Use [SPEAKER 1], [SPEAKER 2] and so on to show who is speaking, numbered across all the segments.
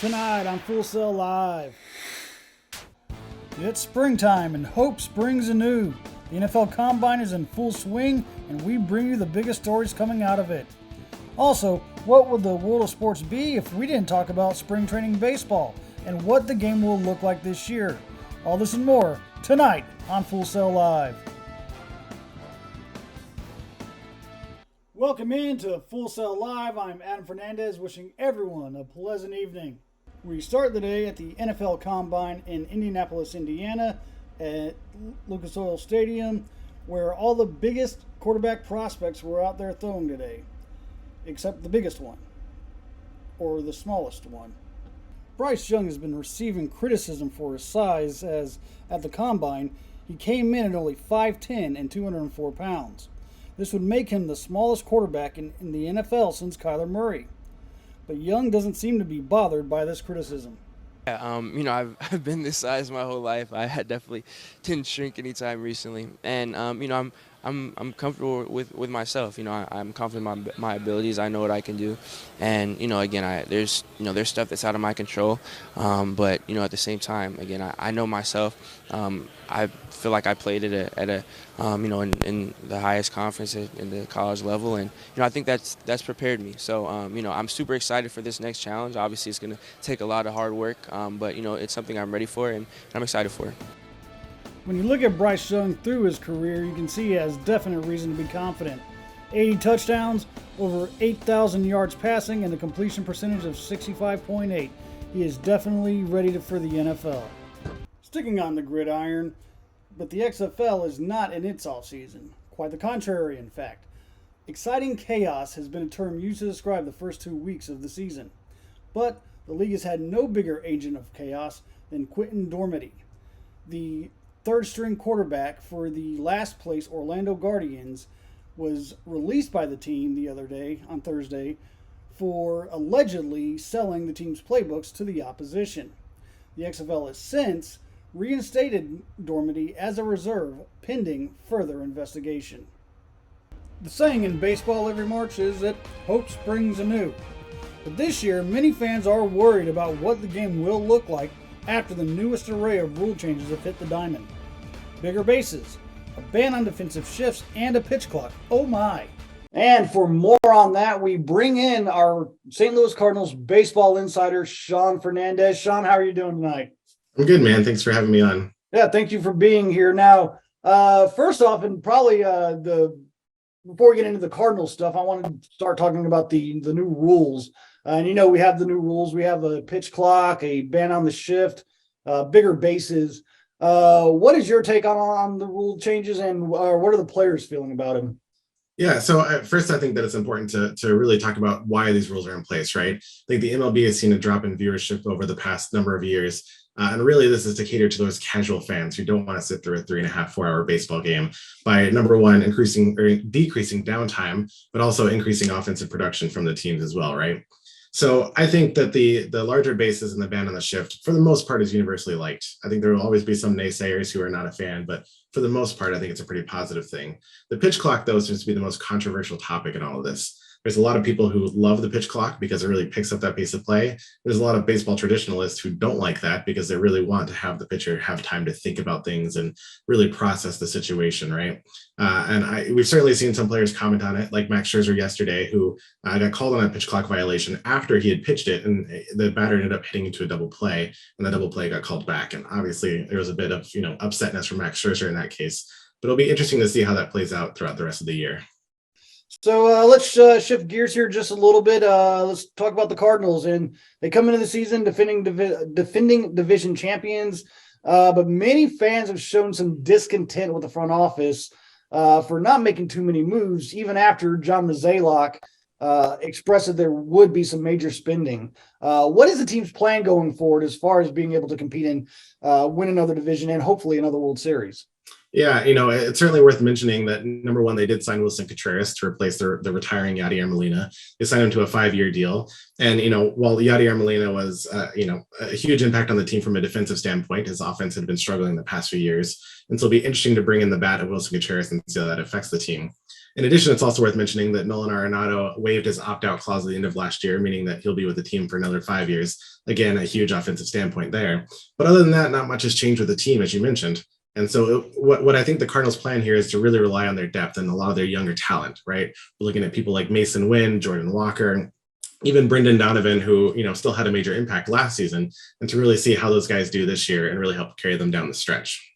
[SPEAKER 1] Tonight on Full Sail Live. It's springtime and hope springs anew. The NFL Combine is in full swing and we bring you the biggest stories coming out of it. Also, what would the world of sports be if we didn't talk about spring training baseball and what the game will look like this year? All this and more tonight on Full Sail Live. Welcome in to Full Sail Live. I'm Adam Fernandez, wishing everyone a pleasant evening. We start the day at the NFL Combine in Indianapolis, Indiana, at Lucas Oil Stadium, where all the biggest quarterback prospects were out there throwing today, except the biggest one, or the smallest one. Bryce Young has been receiving criticism for his size, as at the Combine, he came in at only 5'10 and 204 pounds. This would make him the smallest quarterback in the NFL since Kyler Murray. But Young doesn't seem to be bothered by this criticism.
[SPEAKER 2] Yeah, I've been this size my whole life. I definitely didn't shrink anytime recently, and I'm comfortable with myself. I'm confident in my abilities. I know what I can do, and again, there's stuff that's out of my control, but at the same time, again, I know myself. I feel like I played at a in the highest conference in the college level, and I think that's prepared me. So I'm super excited for this next challenge. Obviously, it's going to take a lot of hard work, but it's something I'm ready for and I'm excited for.
[SPEAKER 1] When you look at Bryce Young through his career, you can see he has definite reason to be confident. 80 touchdowns, over 8,000 yards passing, and a completion percentage of 65.8. He is definitely ready for the NFL. Sticking on the gridiron, but the XFL is not in its offseason. Quite the contrary, in fact. Exciting chaos has been a term used to describe the first 2 weeks of the season. But the league has had no bigger agent of chaos than Quinton Dormady, the third-string quarterback for the last-place Orlando Guardians, was released by the team the other day, on Thursday, for allegedly selling the team's playbooks to the opposition. The XFL has since reinstated Dormady as a reserve, pending further investigation. The saying in baseball every March is that hope springs anew. But this year, many fans are worried about what the game will look like after the newest array of rule changes have hit the diamond. Bigger bases, a ban on defensive shifts, and a pitch clock. Oh my. And for more on that, we bring in our St. Louis Cardinals baseball insider, Sean Fernandez. Sean, how are you doing tonight?
[SPEAKER 3] I'm good, man. Thanks for having me on.
[SPEAKER 1] Yeah, thank you for being here. Now, first off, and probably before we get into the Cardinals stuff, I want to start talking about the new rules. And we have the new rules. We have a pitch clock, a ban on the shift, bigger bases. What is your take on the rule changes, and what are the players feeling about them?
[SPEAKER 3] Yeah, so first, I think that it's important to really talk about why these rules are in place, right? I think the MLB has seen a drop in viewership over the past number of years. And really, this is to cater to those casual fans who don't want to sit through a 3.5, 4-hour baseball game by, number one, increasing or decreasing downtime, but also increasing offensive production from the teams as well, right? So I think that the larger bases and the ban on the shift, for the most part, is universally liked. I think there will always be some naysayers who are not a fan, but for the most part, I think it's a pretty positive thing. The pitch clock, though, seems to be the most controversial topic in all of this. There's a lot of people who love the pitch clock because it really picks up that pace of play. There's a lot of baseball traditionalists who don't like that because they really want to have the pitcher have time to think about things and really process the situation, right? We've certainly seen some players comment on it, like Max Scherzer yesterday, who got called on a pitch clock violation after he had pitched it, and the batter ended up hitting into a double play, and the double play got called back. And obviously, there was a bit of upsetness from Max Scherzer in that case. But it'll be interesting to see how that plays out throughout the rest of the year.
[SPEAKER 1] So let's shift gears here just a little bit. Let's talk about the Cardinals. And they come into the season defending division champions, but many fans have shown some discontent with the front office for not making too many moves, even after John Mozeliak expressed that there would be some major spending. What is the team's plan going forward as far as being able to compete and win another division and hopefully another World Series?
[SPEAKER 3] Yeah, it's certainly worth mentioning that, number one, they did sign Wilson Contreras to replace the retiring Yadier Molina. They signed him to a 5-year deal. And, while Yadier Molina was, a huge impact on the team from a defensive standpoint, his offense had been struggling the past few years. And so it'll be interesting to bring in the bat of Wilson Contreras and see how that affects the team. In addition, it's also worth mentioning that Nolan Arenado waived his opt-out clause at the end of last year, meaning that he'll be with the team for another 5 years. Again, a huge offensive standpoint there. But other than that, not much has changed with the team, as you mentioned. And so what I think the Cardinals' plan here is to really rely on their depth and a lot of their younger talent, right? We're looking at people like Mason Wynn, Jordan Walker, even Brendan Donovan, who still had a major impact last season, and to really see how those guys do this year and really help carry them down the stretch.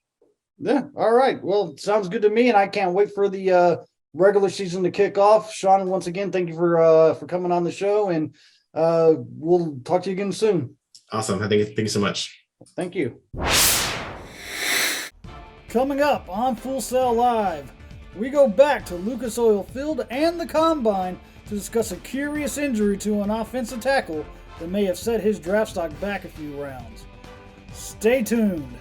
[SPEAKER 1] Yeah, all right. Well, sounds good to me, and I can't wait for the regular season to kick off. Sean, once again, thank you for coming on the show, and we'll talk to you again soon.
[SPEAKER 3] Awesome. Thank you so much.
[SPEAKER 1] Thank you. Coming up on Full Sail Live, we go back to Lucas Oil Field and the Combine to discuss a curious injury to an offensive tackle that may have set his draft stock back a few rounds. Stay tuned.